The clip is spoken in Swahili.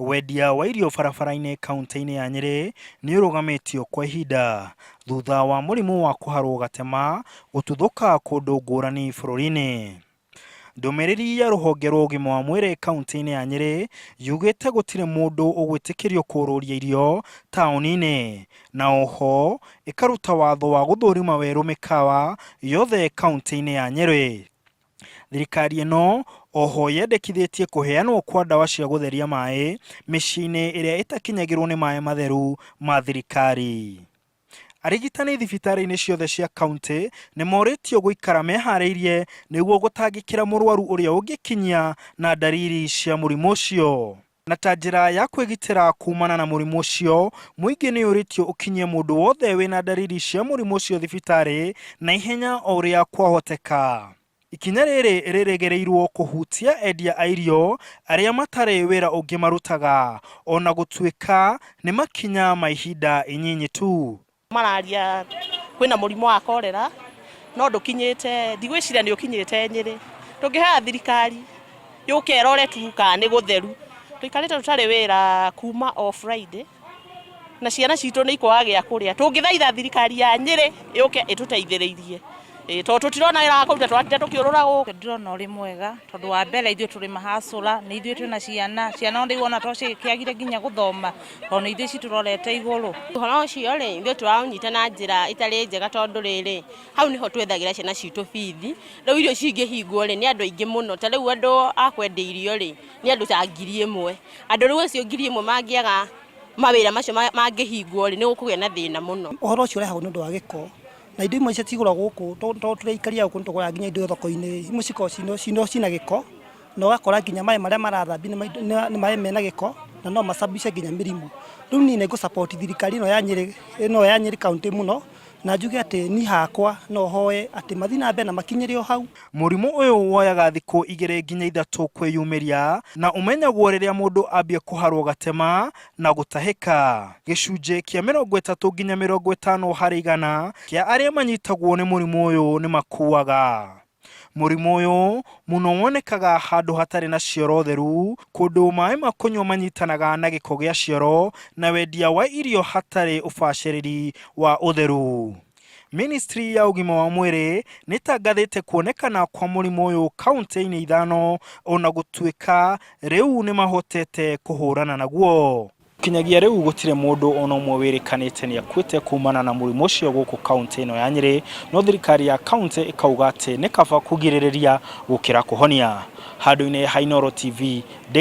Wendia wa irio barabara-inĩ kaunti-ini ya Nyeri nĩ ũrũgamĩtio kwa ihinda thutha wa murimu wa kuharwo gatema gũtuthũka kũndũ ngũrani bũrũri-inĩ. Ndumiriri ya rũhonge rwa ũgima wa mwĩrĩ kaunti-ini ya Nyeri yugĩte gũtirĩ mũndũ ũgwĩtĩkĩrio kũrũria irio tauni-ini, na oho ĩkaruta watho wa gũthũrima werũ mikawa yothe kaunti-ini ya Nyeri. Thirikari ĩno oho yendekithĩtie kũheanwo kwa ndawa cia gũtheria maĩ mĩciĩ-inĩ ĩrĩa ĩtakinyagĩrwo nĩ maĩ matheru ma thirikari. Arigitani thibitarĩ-inĩ ciothe cia kaunti nĩ morĩtio gũikara meharĩirie nĩguo gũtangĩkĩra mũrwaru ũrĩa ũngĩkinyia na ndariri cia mũrimũ ũcio. Na ta njĩra ya kwigitira kuumana na mũrimũ ũcio, mũingĩ nĩ ũrĩtio ũkinyie mũndũ wothe wĩna ndariri cia mũrimũ ũcio thibitarĩ na ihenya o ũrĩa kwahoteka. Ikinya rĩrĩ rĩrĩgĩrĩirwo kũhutia endia a irio arĩa matarĩ wĩra ũngĩ marutaga, ona gũtuĩka nĩ makinya ma ihinda inyinyi tu. Mararia kwĩna mũrimũ wa korera no ndũkinyĩte, ndigwĩciria nĩ ũkinyĩte Nyeri. Tũngĩhoya thirikari yũke ĩrore tu kana nĩ gũtheru. Tũikarĩte tũtarĩ wĩra kuma o Friday na ciana citũ nĩ ikwaga gĩa kũrĩa. Tũngĩthaitha thirikari ya Nyeri yũke ĩtũteithĩrĩrie. To tutirona wĩra kũruta twatinde tũkĩũrũra gũkũ. Ndĩrona ũrĩ mwega tondũ wa mbere ithuĩ tũrĩ mahacũra, nĩ ithuĩ twĩna ciana nĩ wona toci kĩagire nginya gũthoma, ona ithuĩ ci tũrorete igũrũ. Ũhoro ũcio rĩ ithuĩ tũrawũnyita na njĩra itarĩ njega tondũ rĩrĩ hau niho twethagĩra ciana citũ bithi. Rĩu irio cingĩhingwo rĩ nĩ andũ aingĩ mũno, ta rĩu andũ a kwendia irio rĩ nĩ andũ ta 1,000. Andũ rĩu acio 1,000 mangĩaga mawĩra macio mangĩhingwo rĩ nĩ gũkũgĩa na thĩna mũno. Ũhoro ũcio ũrehagwo nĩ ũndũ wa gĩko. Na indo imwe citigũra gũkũ to tũrĩikaria gũkũ tũgũra nginya indo thoko-inĩ imwe cina gĩko, na ũgakora nginya maĩ marĩa marathambia nĩ maĩ mena gĩko na no macambishe nginya mĩrimũ. Rĩu niĩ nĩ ngũ-support thirikari ĩno ya Nyeri kaunti mũno, na njuge atĩ niĩ hakwa no hoe atĩ mathiĩ na mbere na makinyĩre o hau. Mũrimũ ũyũ woyaga thikũ 2 nginya 3 kwĩyumĩria na ũmenyagwo rĩrĩa mũndũ ambia kũharwo gatema na gũtahĩka. Gĩcunjĩ kĩa 30 nginya 50 harĩ 100 kĩa arĩa manyitagwo nĩ mũrimũ ũyũ nĩ makuaga. Mũrimũ ũyũ mũno wonekaga handũ hatarĩ na cioro theru, kũndũ maĩ ma kũnyua manyitanaga na gĩko gĩa cioro, na wendia wa irio hatarĩ ũbacĩrĩri wa ũtheru. Ministry ya ũgima wa mwĩrĩ nĩ tangathĩte kuonekana kwa mũrimũ ũyũ kaunti-inĩ 5, ona gũtuĩka rĩu nĩ mahotete kũhũrana naguo. Kinyagia rĩu gũtirĩ mũndũ ona ũmwe wĩrĩkanĩte nĩ akuĩte kuumana na mũrimũ ũcio gũkũ kaunti ĩno ya Nyeri, no thirikari ya kaunti ĩkauga atĩ nĩ kaba kũgirĩrĩria gũkĩra kũhonia. Handũ-inĩ ha Inooro TV